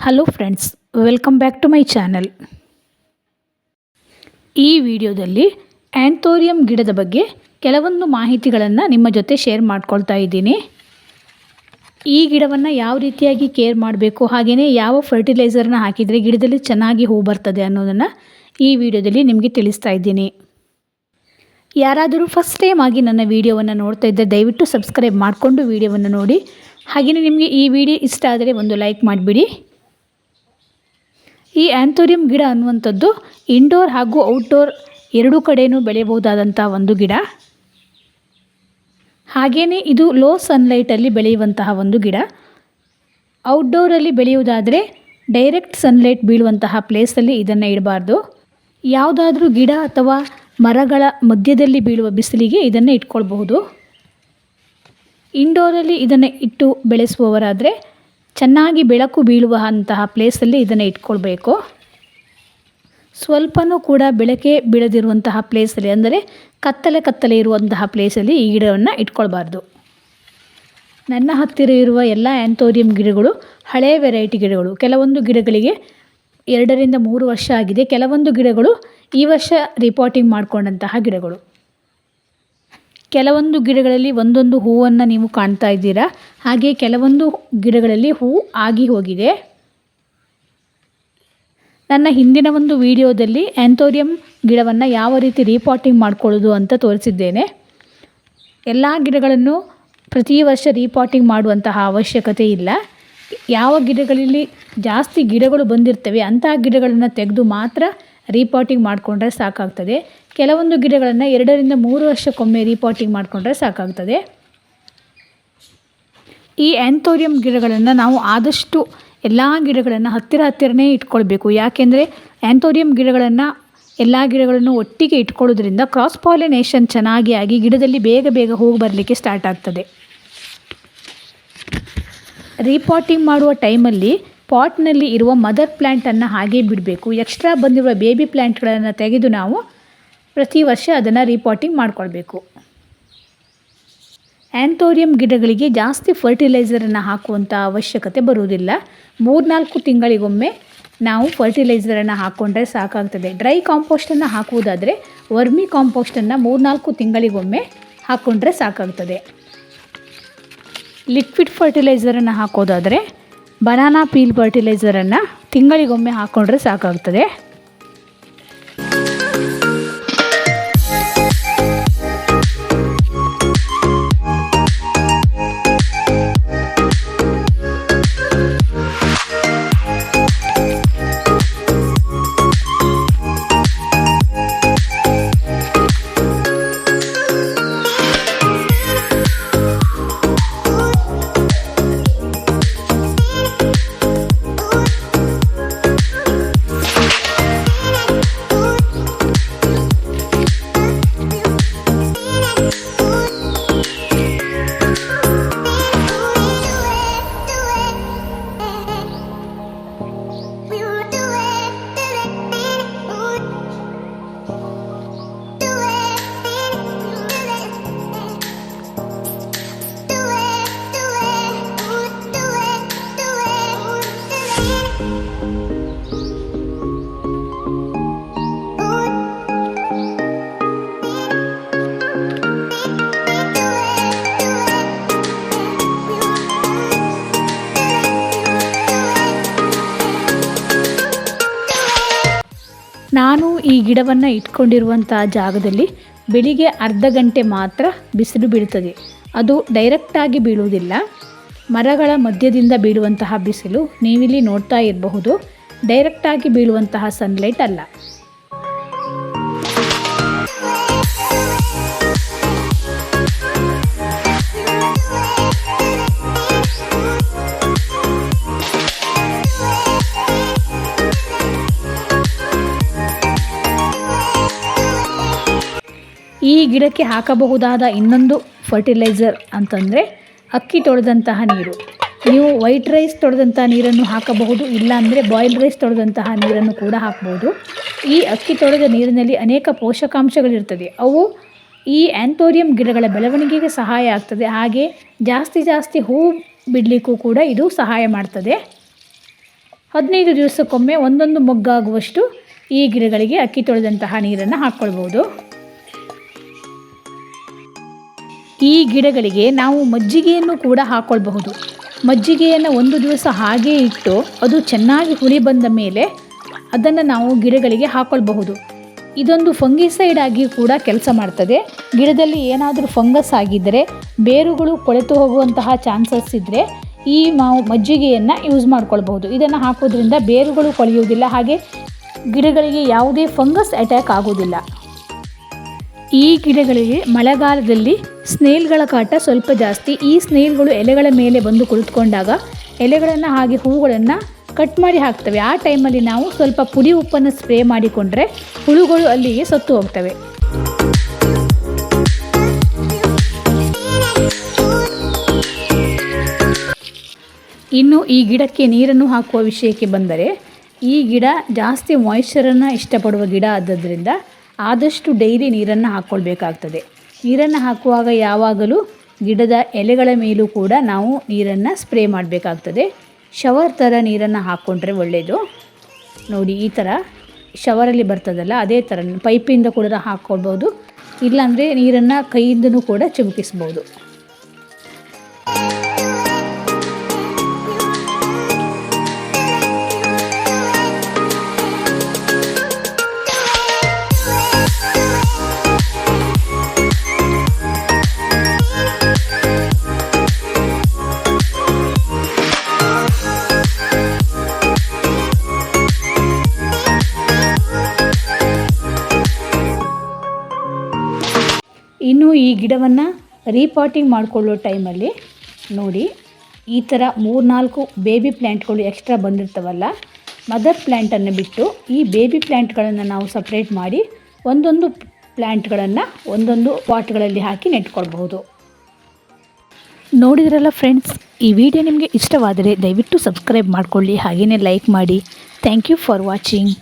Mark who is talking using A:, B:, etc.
A: Hello friends, welcome back to my channel. ಈ ವಿಡಿಯೋದಲ್ಲಿ ಆ್ಯಂಥೋರಿಯಂ ಗಿಡದ ಬಗ್ಗೆ ಕೆಲವೊಂದು ಮಾಹಿತಿಗಳನ್ನು ನಿಮ್ಮ ಜೊತೆ ಶೇರ್ ಮಾಡ್ಕೊಳ್ತಾ ಇದ್ದೀನಿ. ಈ ಗಿಡವನ್ನು ಯಾವ ರೀತಿಯಾಗಿ ಕೇರ್ ಮಾಡಬೇಕು, ಹಾಗೆಯೇ ಯಾವ ಫರ್ಟಿಲೈಸರ್ನ ಹಾಕಿದರೆ ಗಿಡದಲ್ಲಿ ಚೆನ್ನಾಗಿ ಹೂ ಬರ್ತದೆ ಅನ್ನೋದನ್ನು ಈ ವಿಡಿಯೋದಲ್ಲಿ ನಿಮಗೆ ತಿಳಿಸ್ತಾ ಇದ್ದೀನಿ. ಯಾರಾದರೂ ಫಸ್ಟ್ ಟೈಮ್ ಆಗಿ ನನ್ನ ವಿಡಿಯೋವನ್ನು ನೋಡ್ತಾ ಇದ್ದರೆ ದಯವಿಟ್ಟು ಸಬ್ಸ್ಕ್ರೈಬ್ ಮಾಡಿಕೊಂಡು ವಿಡಿಯೋವನ್ನು ನೋಡಿ. ಹಾಗೆಯೇ ನಿಮಗೆ ಈ ವಿಡಿಯೋ ಇಷ್ಟ ಆದರೆ ಒಂದು ಲೈಕ್ ಮಾಡಿಬಿಡಿ. ಈ ಆ್ಯಂಥೋರಿಯಂ ಗಿಡ ಅನ್ನುವಂಥದ್ದು ಇಂಡೋರ್ ಹಾಗೂ ಔಟ್ಡೋರ್ ಎರಡೂ ಕಡೆಯೂ ಬೆಳೆಯಬಹುದಾದಂಥ ಒಂದು ಗಿಡ. ಹಾಗೆಯೇ ಇದು ಲೋ ಸನ್ಲೈಟಲ್ಲಿ ಬೆಳೆಯುವಂತಹ ಒಂದು ಗಿಡ. ಔಟ್ಡೋರಲ್ಲಿ ಬೆಳೆಯುವುದಾದರೆ ಡೈರೆಕ್ಟ್ ಸನ್ಲೈಟ್ ಬೀಳುವಂತಹ ಪ್ಲೇಸಲ್ಲಿ ಇದನ್ನು ಇಡಬಾರ್ದು. ಯಾವುದಾದ್ರೂ ಗಿಡ ಅಥವಾ ಮರಗಳ ಮಧ್ಯದಲ್ಲಿ ಬೀಳುವ ಬಿಸಿಲಿಗೆ ಇದನ್ನು ಇಟ್ಕೊಳ್ಬಹುದು. ಇಂಡೋರಲ್ಲಿ ಇದನ್ನು ಇಟ್ಟು ಬೆಳೆಸುವವರಾದರೆ ಚೆನ್ನಾಗಿ ಬೆಳಕು ಬೀಳುವ ಅಂತಹ ಪ್ಲೇಸಲ್ಲಿ ಇದನ್ನು ಇಟ್ಕೊಳ್ಬೇಕು. ಸ್ವಲ್ಪನೂ ಕೂಡ ಬೆಳಕೆ ಬೀಳದಿರುವಂತಹ ಪ್ಲೇಸಲ್ಲಿ, ಅಂದರೆ ಕತ್ತಲೆ ಇರುವಂತಹ ಪ್ಲೇಸಲ್ಲಿ ಈ ಗಿಡವನ್ನು ಇಟ್ಕೊಳ್ಬಾರ್ದು. ನನ್ನ ಹತ್ತಿರ ಇರುವ ಎಲ್ಲ ಆ್ಯಂಥೋರಿಯಂ ಗಿಡಗಳು ಹಳೆಯ ವೆರೈಟಿ ಗಿಡಗಳು. ಕೆಲವೊಂದು ಗಿಡಗಳಿಗೆ 2 ರಿಂದ 3 ವರ್ಷ ಆಗಿದೆ. ಕೆಲವೊಂದು ಗಿಡಗಳು ಈ ವರ್ಷ ರಿಪಾಟಿಂಗ್ ಮಾಡಿಕೊಂಡಂತಹ ಗಿಡಗಳು. ಕೆಲವೊಂದು ಗಿಡಗಳಲ್ಲಿ ಒಂದೊಂದು ಹೂವನ್ನು ನೀವು ಕಾಣ್ತಾ ಇದ್ದೀರಾ. ಹಾಗೆ ಕೆಲವೊಂದು ಗಿಡಗಳಲ್ಲಿ ಹೂ ಆಗಿ ಹೋಗಿದೆ. ನನ್ನ ಹಿಂದಿನ ಒಂದು ವಿಡಿಯೋದಲ್ಲಿ ಆ್ಯಂಥೋರಿಯಂ ಗಿಡವನ್ನು ಯಾವ ರೀತಿ ರೀಪಾಟಿಂಗ್ ಮಾಡ್ಕೊಳ್ಳೋದು ಅಂತ ತೋರಿಸಿದ್ದೇನೆ. ಎಲ್ಲ ಗಿಡಗಳನ್ನು ಪ್ರತಿ ವರ್ಷ ರೀಪಾಟಿಂಗ್ ಮಾಡುವಂತಹ ಅವಶ್ಯಕತೆ ಇಲ್ಲ. ಯಾವ ಗಿಡಗಳಲ್ಲಿ ಜಾಸ್ತಿ ಗಿಡಗಳು ಬಂದಿರ್ತವೆ ಅಂತಹ ಗಿಡಗಳನ್ನು ತೆಗೆದು ಮಾತ್ರ ರೀಪಾಟಿಂಗ್ ಮಾಡಿಕೊಂಡ್ರೆ ಸಾಕಾಗ್ತದೆ. ಕೆಲವೊಂದು ಗಿಡಗಳನ್ನು 2 ರಿಂದ 3 ವರ್ಷಕ್ಕೊಮ್ಮೆ ರೀಪಾಟಿಂಗ್ ಮಾಡಿಕೊಂಡ್ರೆ ಸಾಕಾಗ್ತದೆ. ಈ ಆ್ಯಂಥೋರಿಯಂ ಗಿಡಗಳನ್ನು ನಾವು ಆದಷ್ಟು ಎಲ್ಲ ಗಿಡಗಳನ್ನು ಹತ್ತಿರನೇ ಇಟ್ಕೊಳ್ಬೇಕು. ಯಾಕೆಂದರೆ ಆ್ಯಂಥೋರಿಯಂ ಗಿಡಗಳನ್ನು ಎಲ್ಲ ಗಿಡಗಳನ್ನು ಒಟ್ಟಿಗೆ ಇಟ್ಕೊಳ್ಳೋದ್ರಿಂದ ಕ್ರಾಸ್ ಪಾಲಿನೇಷನ್ ಚೆನ್ನಾಗಿ ಆಗಿ ಗಿಡದಲ್ಲಿ ಬೇಗ ಹೋಗಿ ಬರಲಿಕ್ಕೆ ಸ್ಟಾರ್ಟ್ ಆಗ್ತದೆ. ರೀಪಾಟಿಂಗ್ ಮಾಡುವ ಟೈಮಲ್ಲಿ ಪಾಟ್ನಲ್ಲಿ ಇರುವ ಮದರ್ ಪ್ಲ್ಯಾಂಟನ್ನು ಹಾಗೇ ಬಿಡಬೇಕು. ಎಕ್ಸ್ಟ್ರಾ ಬಂದಿರುವ ಬೇಬಿ ಪ್ಲ್ಯಾಂಟ್ಗಳನ್ನು ತೆಗೆದು ನಾವು ಪ್ರತಿ ವರ್ಷ ಅದನ್ನು ರೀಪಾಟಿಂಗ್ ಮಾಡಿಕೊಳ್ಬೇಕು. ಆ್ಯಂಥೋರಿಯಂ ಗಿಡಗಳಿಗೆ ಜಾಸ್ತಿ ಫರ್ಟಿಲೈಸರನ್ನು ಹಾಕುವಂಥ ಅವಶ್ಯಕತೆ ಬರುವುದಿಲ್ಲ. 3-4 ತಿಂಗಳಿಗೊಮ್ಮೆ ನಾವು ಫರ್ಟಿಲೈಸರನ್ನು ಹಾಕ್ಕೊಂಡ್ರೆ ಸಾಕಾಗ್ತದೆ. ಡ್ರೈ ಕಾಂಪೋಸ್ಟನ್ನು ಹಾಕುವುದಾದರೆ ವರ್ಮಿ ಕಾಂಪೋಸ್ಟನ್ನು 3-4 ತಿಂಗಳಿಗೊಮ್ಮೆ ಹಾಕ್ಕೊಂಡ್ರೆ ಸಾಕಾಗ್ತದೆ. ಲಿಕ್ವಿಡ್ ಫರ್ಟಿಲೈಸರನ್ನು ಹಾಕೋದಾದರೆ ಬನಾನಾ ಪೀಲ್ ಫರ್ಟಿಲೈಸರನ್ನು ತಿಂಗಳಿಗೊಮ್ಮೆ ಹಾಕ್ಕೊಂಡ್ರೆ ಸಾಕಾಗ್ತದೆ. ನಾನು ಈ ಗಿಡವನ್ನು ಇಟ್ಕೊಂಡಿರುವಂಥ ಜಾಗದಲ್ಲಿ ಬೆಳಿಗ್ಗೆ ಅರ್ಧ ಗಂಟೆ ಮಾತ್ರ ಬಿಸಿಲು ಬೀಳುತ್ತದೆ. ಅದು ಡೈರೆಕ್ಟಾಗಿ ಬೀಳುವುದಿಲ್ಲ, ಮರಗಳ ಮಧ್ಯದಿಂದ ಬೀಳುವಂತಹ ಬಿಸಿಲು. ನೀವಿಲ್ಲಿ ನೋಡ್ತಾ ಇರಬಹುದು, ಡೈರೆಕ್ಟಾಗಿ ಬೀಳುವಂತಹ ಸನ್ಲೈಟ್ ಅಲ್ಲ. ಈ ಗಿಡಕ್ಕೆ ಹಾಕಬಹುದಾದ ಇನ್ನೊಂದು ಫರ್ಟಿಲೈಸರ್ ಅಂತಂದರೆ ಅಕ್ಕಿ ತೊಳೆದಂತಹ ನೀರು. ನೀವು ವೈಟ್ ರೈಸ್ ತೊಳೆದಂಥ ನೀರನ್ನು ಹಾಕಬಹುದು, ಇಲ್ಲಾಂದರೆ ಬಾಯ್ಲ್ ರೈಸ್ ತೊಳೆದಂತಹ ನೀರನ್ನು ಕೂಡ ಹಾಕ್ಬೋದು. ಈ ಅಕ್ಕಿ ತೊಳೆದ ನೀರಿನಲ್ಲಿ ಅನೇಕ ಪೋಷಕಾಂಶಗಳಿರ್ತದೆ. ಅವು ಈ ಆ್ಯಂಥೋರಿಯಂ ಗಿಡಗಳ ಬೆಳವಣಿಗೆಗೆ ಸಹಾಯ ಆಗ್ತದೆ. ಹಾಗೆ ಜಾಸ್ತಿ ಹೂ ಬಿಡಲಿಕ್ಕೂ ಕೂಡ ಇದು ಸಹಾಯ ಮಾಡ್ತದೆ. 15 ದಿವಸಕ್ಕೊಮ್ಮೆ ಒಂದೊಂದು ಮೊಗ್ಗಾಗುವಷ್ಟು ಈ ಗಿಡಗಳಿಗೆ ಅಕ್ಕಿ ತೊಳೆದಂತಹ ನೀರನ್ನು ಹಾಕ್ಕೊಳ್ಬೋದು. ಈ ಗಿಡಗಳಿಗೆ ನಾವು ಮಜ್ಜಿಗೆಯನ್ನು ಕೂಡ ಹಾಕ್ಕೊಳ್ಬಹುದು. ಮಜ್ಜಿಗೆಯನ್ನು 1 ದಿವಸ ಹಾಗೇ ಇಟ್ಟು ಅದು ಚೆನ್ನಾಗಿ ಹುಳಿ ಬಂದ ಮೇಲೆ ಅದನ್ನು ನಾವು ಗಿಡಗಳಿಗೆ ಹಾಕ್ಕೊಳ್ಬಹುದು. ಇದೊಂದು ಫಂಗಿಸೈಡ್ ಆಗಿ ಕೂಡ ಕೆಲಸ ಮಾಡ್ತದೆ. ಗಿಡದಲ್ಲಿ ಏನಾದರೂ ಫಂಗಸ್ ಆಗಿದ್ದರೆ, ಬೇರುಗಳು ಕೊಳೆತು ಹೋಗುವಂತಹ ಚಾನ್ಸಸ್ ಇದ್ದರೆ ಈ ನಾವು ಮಜ್ಜಿಗೆಯನ್ನು ಯೂಸ್ ಮಾಡ್ಕೊಳ್ಬಹುದು. ಇದನ್ನು ಹಾಕೋದ್ರಿಂದ ಬೇರುಗಳು ಕೊಳೆಯುವುದಿಲ್ಲ, ಹಾಗೆ ಗಿಡಗಳಿಗೆ ಯಾವುದೇ ಫಂಗಸ್ ಅಟ್ಯಾಕ್ ಆಗೋದಿಲ್ಲ. ಈ ಗಿಡಗಳಿಗೆ ಮಳೆಗಾಲದಲ್ಲಿ ಸ್ನೇಲ್ಗಳ ಕಾಟ ಸ್ವಲ್ಪ ಜಾಸ್ತಿ. ಈ ಸ್ನೇಲ್ಗಳು ಎಲೆಗಳ ಮೇಲೆ ಬಂದು ಕುಳಿತುಕೊಂಡಾಗ ಎಲೆಗಳನ್ನು ಹಾಗೆ ಹೂಗಳನ್ನು ಕಟ್ ಮಾಡಿ ಹಾಕ್ತವೆ. ಆ ಟೈಮಲ್ಲಿ ನಾವು ಸ್ವಲ್ಪ ಪುಡಿ ಉಪ್ಪನ್ನು ಸ್ಪ್ರೇ ಮಾಡಿಕೊಂಡ್ರೆ ಹುಳುಗಳು ಅಲ್ಲಿಗೆ ಸತ್ತು ಹೋಗ್ತವೆ. ಇನ್ನು ಈ ಗಿಡಕ್ಕೆ ನೀರನ್ನು ಹಾಕುವ ವಿಷಯಕ್ಕೆ ಬಂದರೆ, ಈ ಗಿಡ ಜಾಸ್ತಿ ಮಾಯಿಶ್ಚರನ್ನು ಇಷ್ಟಪಡುವ ಗಿಡ ಆದ್ದರಿಂದ ಆದಷ್ಟು ಡೈಲಿ ನೀರನ್ನು ಹಾಕ್ಕೊಳ್ಬೇಕಾಗ್ತದೆ. ನೀರನ್ನು ಹಾಕುವಾಗ ಯಾವಾಗಲೂ ಗಿಡದ ಎಲೆಗಳ ಮೇಲೂ ಕೂಡ ನಾವು ನೀರನ್ನು ಸ್ಪ್ರೇ ಮಾಡಬೇಕಾಗ್ತದೆ. ಶವರ್ ಥರ ನೀರನ್ನು ಹಾಕ್ಕೊಂಡ್ರೆ ಒಳ್ಳೆಯದು. ನೋಡಿ, ಈ ಥರ ಶವರಲ್ಲಿ ಬರ್ತದಲ್ಲ, ಅದೇ ಥರ ಪೈಪಿಂದ ಕೂಡ ಹಾಕ್ಕೊಳ್ಬೋದು. ಇಲ್ಲಾಂದರೆ ನೀರನ್ನು ಕೈಯಿಂದನೂ ಕೂಡ ಚಿಮುಕಿಸ್ಬೋದು. ಇನ್ನು ಈ ಗಿಡವನ್ನು ರೀಪಾಟಿಂಗ್ ಮಾಡಿಕೊಳ್ಳೋ ಟೈಮಲ್ಲಿ ನೋಡಿ, ಈ ಥರ 3-4 ಬೇಬಿ ಪ್ಲ್ಯಾಂಟ್ಗಳು ಎಕ್ಸ್ಟ್ರಾ ಬಂದಿರ್ತವಲ್ಲ, ಮದರ್ ಪ್ಲ್ಯಾಂಟನ್ನು ಬಿಟ್ಟು ಈ ಬೇಬಿ ಪ್ಲ್ಯಾಂಟ್ಗಳನ್ನು ನಾವು ಸಪ್ರೇಟ್ ಮಾಡಿ ಒಂದೊಂದು ಪ್ಲ್ಯಾಂಟ್ಗಳನ್ನು ಒಂದೊಂದು ಪಾಟ್ಗಳಲ್ಲಿ ಹಾಕಿ ನೆಟ್ಕೊಳ್ಬಹುದು. ನೋಡಿದ್ರಲ್ಲ ಫ್ರೆಂಡ್ಸ್, ಈ ವಿಡಿಯೋ ನಿಮಗೆ ಇಷ್ಟವಾದರೆ ದಯವಿಟ್ಟು ಸಬ್ಸ್ಕ್ರೈಬ್ ಮಾಡಿಕೊಳ್ಳಿ, ಹಾಗೆಯೇ ಲೈಕ್ ಮಾಡಿ. Thank you for watching.